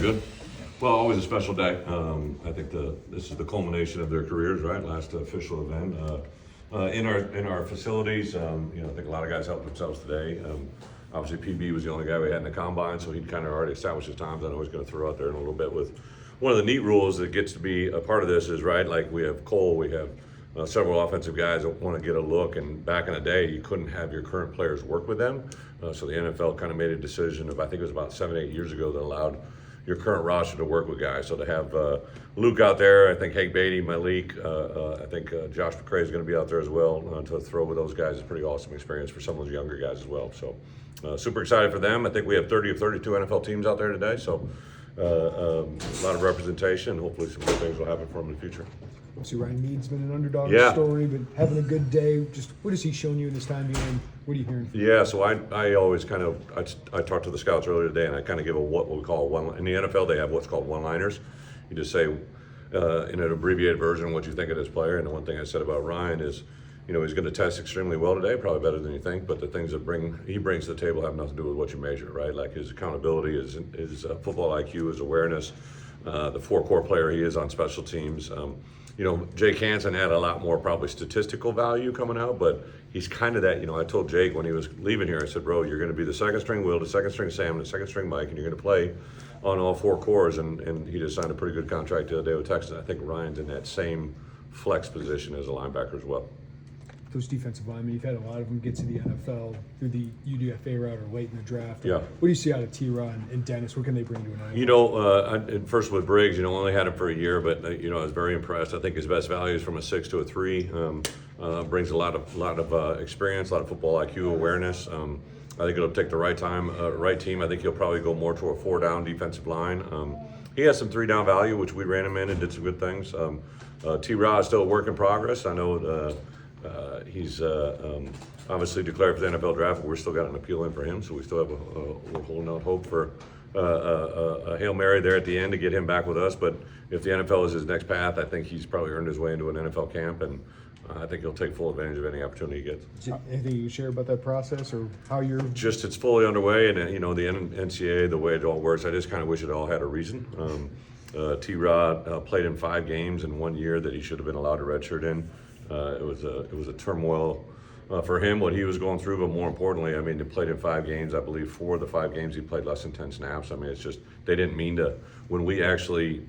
Good. Well, always a special day. I think this is the culmination of their careers, right? Last official event in our facilities. I think a lot of guys helped themselves today. Obviously, PB was the only guy we had in the combine, so he'd kind of already established his times. I know he's going to throw out there in a little bit with one of the neat rules that gets to be a part of this is right. Like we have Cole, we have several offensive guys that want to get a look, and back in the day, you couldn't have your current players work with them. So the NFL kind of made a decision I think it was about 7-8 years ago, that allowed your current roster to work with guys. So to have Luke out there, I think Hank Beatty, Malik, I think Josh McCray is going to be out there as well. To throw with those guys is a pretty awesome experience for some of those younger guys as well. So super excited for them. I think we have 30 of 32 NFL teams out there today. So a lot of representation. Hopefully some good things will happen for them in the future. Obviously, Ryan Mead's been an underdog story, but having a good day. Just what has he shown you in this time being in? What are you hearing? Yeah, so I always kind of I talked to the scouts earlier today, and I kind of give what we call one. In the NFL, they have what's called one-liners. You just say in an abbreviated version what you think of this player. And the one thing I said about Ryan is, he's going to test extremely well today, probably better than you think. But the things that he brings to the table have nothing to do with what you measure, right? Like his accountability, his football IQ, his awareness, the four core player he is on special teams. Jake Hansen had a lot more probably statistical value coming out, but he's kind of that, I told Jake when he was leaving here, I said, bro, you're going to be the second string Will, the second string Sam, and the second string Mike, and you're going to play on all four cores. And he just signed a pretty good contract the other day with Texas. I think Ryan's in that same flex position as a linebacker as well. Those defensive linemen, you've had a lot of them get to the NFL through the UDFA route or late in the draft. Yeah. What do you see out of T-Rod and Dennis? What can they bring to an NFL? First with Briggs, only had him for a year, but I was very impressed. I think his best value is from a 6 to a 3. Brings a lot of experience, a lot of football IQ, awareness. I think it'll take the right team. I think he'll probably go more to a 4-down defensive line. He has some 3-down value, which we ran him in and did some good things. T-Rod is still a work in progress. I know. He's obviously declared for the NFL draft, but we're still got an appeal in for him, so we still have we're holding out hope for a Hail Mary there at the end to get him back with us. But if the NFL is his next path, I think he's probably earned his way into an NFL camp, and I think he'll take full advantage of any opportunity he gets. Anything you can share about that process or how you're... It's fully underway, and the NCAA, the way it all works, I just kind of wish it all had a reason. T-Rod played in 5 games in 1 year that he should have been allowed to redshirt in. It was a turmoil for him, what he was going through, but more importantly, he played in 5 games. I believe 4 of the 5 games he played less than 10 snaps. It's just, they didn't mean to. When we actually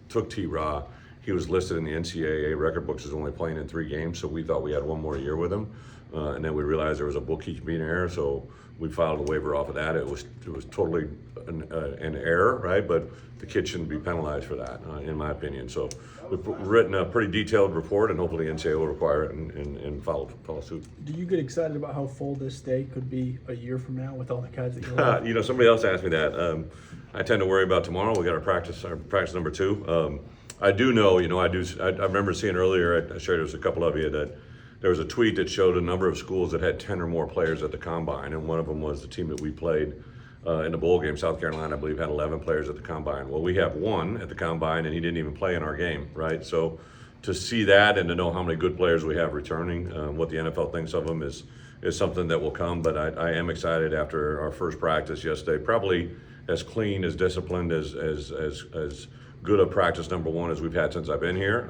took T-Raw, he was listed in the NCAA record books as only playing in 3 games, so we thought we had 1 more year with him. And then we realized there was a bookkeeping error, so we filed a waiver off of that. It was totally an error, right? But the kid shouldn't be penalized for that, in my opinion. So we've written a pretty detailed report, and hopefully the NCAA will require it and follow suit. Do you get excited about how full this day could be a year from now with all the guys that you're on? Somebody else asked me that. I tend to worry about tomorrow. We got our practice number 2. I do know, I remember seeing earlier, I shared it with a couple of you, that there was a tweet that showed a number of schools that had 10 or more players at the combine, and one of them was the team that we played in the bowl game. South Carolina, I believe, had 11 players at the combine. Well, we have 1 at the combine, and he didn't even play in our game, right? So to see that and to know how many good players we have returning, what the NFL thinks of them is something that will come. But I am excited after our first practice yesterday. Probably as clean, as disciplined, as good a practice number 1 as we've had since I've been here.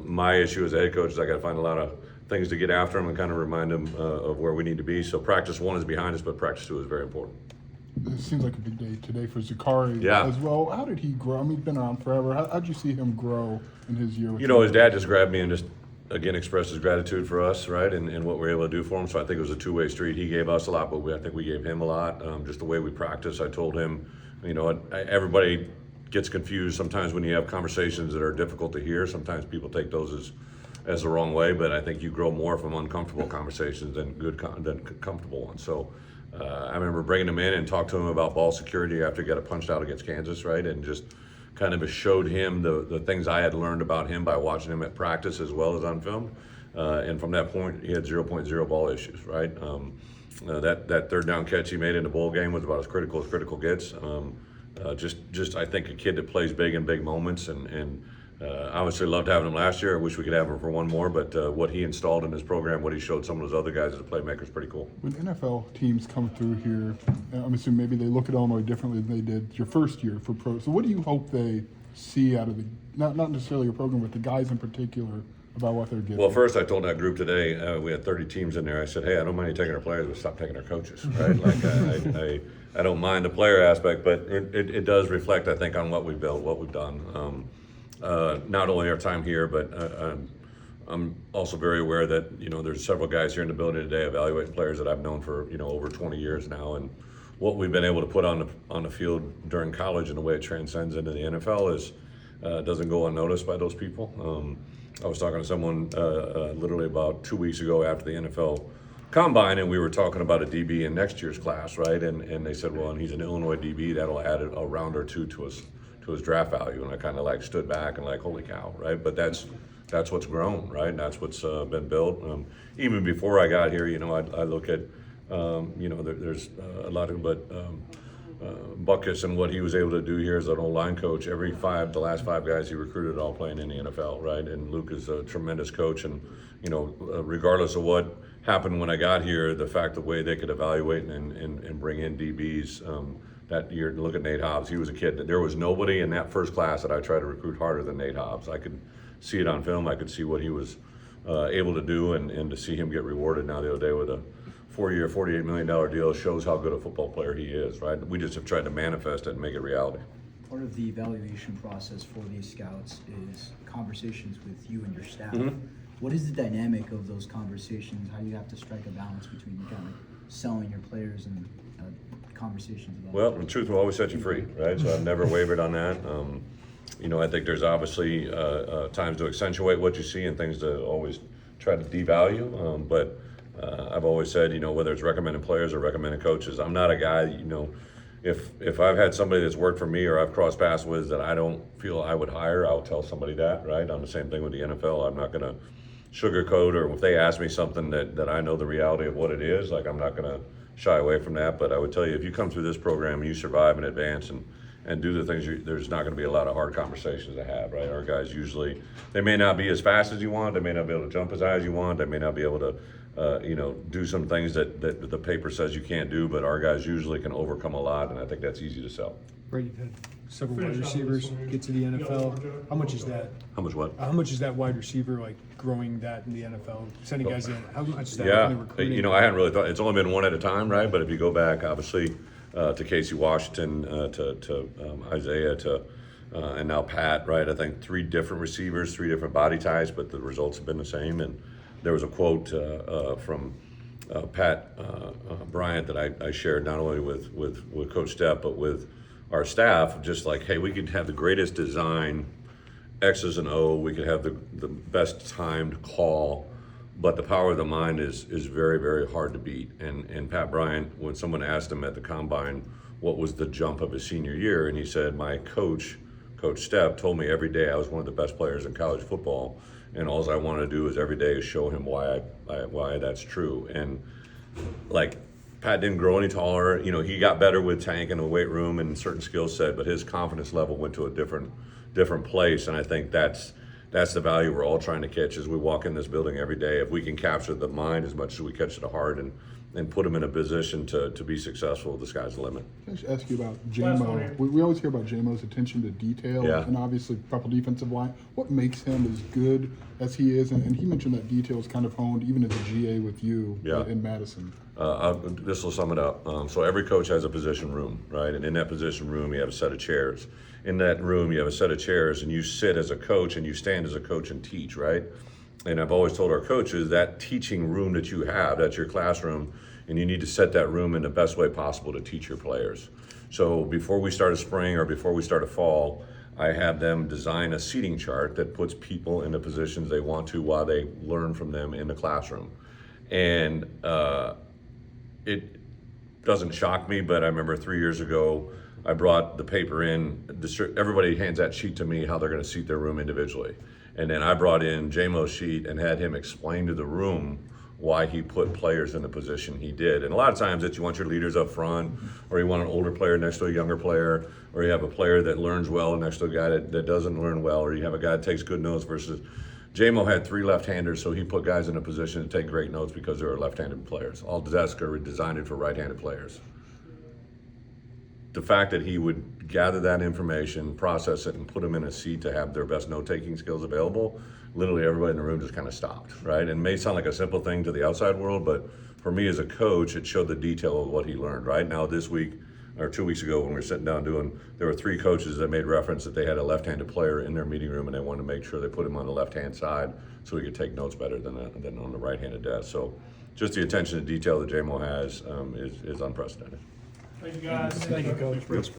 My issue as a head coach is I got to find a lot of things to get after him and kind of remind him of where we need to be. So practice 1 is behind us, but practice 2 is very important. It seems like a big day today for Zakari as well. How did he grow? He's been around forever. How'd you see him grow in his year? His dad just grabbed me and just, again, expressed his gratitude for us, right, and what we were able to do for him. So I think it was a 2-way street. He gave us a lot, but I think we gave him a lot. Just the way we practice. I told him, everybody gets confused sometimes when you have conversations that are difficult to hear. Sometimes people take those as the wrong way, but I think you grow more from uncomfortable conversations than comfortable ones. So I remember bringing him in and talked to him about ball security after he got it punched out against Kansas, right, and just kind of showed him the things I had learned about him by watching him at practice as well as on film. And from that point, he had 0.0 ball issues, right? That 3rd down catch he made in the bowl game was about as critical gets. Just I think a kid that plays big in big moments and Obviously loved having him last year. I wish we could have him for one more, but what he installed in his program, what he showed some of those other guys as a playmaker is pretty cool. When NFL teams come through here, I'm assuming maybe they look at Illinois differently than they did your first year for pro. So what do you hope they see out of the, not necessarily your program, but the guys in particular about what they're getting? Well, first I told that group today, we had 30 teams in there. I said, hey, I don't mind you taking our players, but stop taking our coaches, right? Like I don't mind the player aspect, but it does reflect, I think, on what we've built, what we've done. Not only our time here, but I'm also very aware that, you know, there's several guys here in the building today evaluating players that I've known for, you know, over 20 years now, and what we've been able to put on the field during college and the way it transcends into the NFL is doesn't go unnoticed by those people. I was talking to someone literally about 2 weeks ago after the NFL Combine, and we were talking about a DB in next year's class, right? And they said, well, and he's an Illinois DB, that'll add a round or two to his draft value. And I kind of like stood back and like, holy cow, right? But that's what's grown, right? And that's what's been built. Even before I got here, you know, I look at, you know, there's a lot of, but Buckets and what he was able to do here as an old line coach. The last five guys he recruited all playing in the NFL, right? And Luke is a tremendous coach, and you know, regardless of what happened when I got here, the way they could evaluate and bring in DBs that year. Look at Nate Hobbs. He was a kid. There was nobody in that first class that I tried to recruit harder than Nate Hobbs. I could see it on film. I could see what he was able to do, and to see him get rewarded now the other day with a 4-year, $48 million deal shows how good a football player he is, right? We just have tried to manifest it and make it reality. Part of the evaluation process for these scouts is conversations with you and your staff. What is the dynamic of those conversations? How do you have to strike a balance between kind of selling your players and conversations about Well, the truth will always set you free, right? So I've never wavered on that. You know, I think there's obviously times to accentuate what you see and things to always try to devalue, but I've always said, you know, whether it's recommending players or recommending coaches, I'm not a guy, you know, if I've had somebody that's worked for me or I've crossed paths with that I don't feel I would hire, I'll tell somebody that, right? I'm the same thing with the NFL. I'm not going to sugarcoat, or if they ask me something that I know the reality of what it is, like I'm not going to shy away from that. But I would tell you, if you come through this program and you survive and advance and do the things, there's not going to be a lot of hard conversations to have, right? Our guys usually, they may not be as fast as you want, they may not be able to jump as high as you want, they may not be able to you know, do some things that the paper says you can't do, but our guys usually can overcome a lot, and I think that's easy to sell. Brady, you've had several wide receivers get to the NFL. How much is that? How much what? How much is that wide receiver, like, growing that in the NFL? Sending guys in, how much is that Yeah, recruiting? you know, I hadn't really thought, it's only been one at a time, right? But if you go back, obviously, to Casey Washington, to Isaiah, and now Pat, right? I think 3 different receivers, 3 different body types, but the results have been the same. And there was a quote from Pat Bryant that I shared not only with Coach Stepp, but with our staff, just like, hey, we could have the greatest design, X's and O, we could have the best timed call, but the power of the mind is very, very hard to beat. And Pat Bryant, when someone asked him at the Combine what was the jump of his senior year, and he said, my Coach Stepp, told me every day I was one of the best players in college football, and all I want to do is every day is show him why that's true. And like, Pat didn't grow any taller. You know, he got better with tank in the weight room and certain skill set, but his confidence level went to a different place. And I think that's the value we're all trying to catch as we walk in this building every day. If we can capture the mind as much as we catch the heart and put them in a position to be successful, the sky's the limit. Can I just ask you about JMO? We always hear about JMO's attention to detail, Yeah. and obviously proper defensive line. What makes him as good as he is? And he mentioned that detail is kind of honed even as a GA with you in Madison. This will sum it up. So every coach has a position room, right? And in that position room, you have a set of chairs. In that room, you have a set of chairs, and you sit as a coach and you stand as a coach and teach, right? And I've always told our coaches that teaching room that you have, that's your classroom, and you need to set that room in the best way possible to teach your players. So before we start a spring or before we start a fall, I have them design a seating chart that puts people in the positions they want to while they learn from them in the classroom. And it doesn't shock me, but I remember 3 years ago, I brought the paper in, everybody hands that sheet to me, how they're gonna seat their room individually. And then I brought in JMO's sheet and had him explain to the room why he put players in the position he did. And a lot of times it's you want your leaders up front, or you want an older player next to a younger player, or you have a player that learns well next to a guy that doesn't learn well, or you have a guy that takes good notes versus J-Mo had 3 left-handers, so he put guys in a position to take great notes because they were left-handed players. All desks are designed for right-handed players. The fact that he would gather that information, process it, and put them in a seat to have their best note-taking skills available, literally everybody in the room just kind of stopped, right? And it may sound like a simple thing to the outside world, but for me as a coach, it showed the detail of what he learned, right? Now this week, or 2 weeks ago when we were sitting down there were 3 coaches that made reference that they had a left-handed player in their meeting room and they wanted to make sure they put him on the left-hand side so he could take notes better than on the right-handed desk. So just the attention to detail that J-Mo has is unprecedented. Thank you, guys. Thank you, Coach.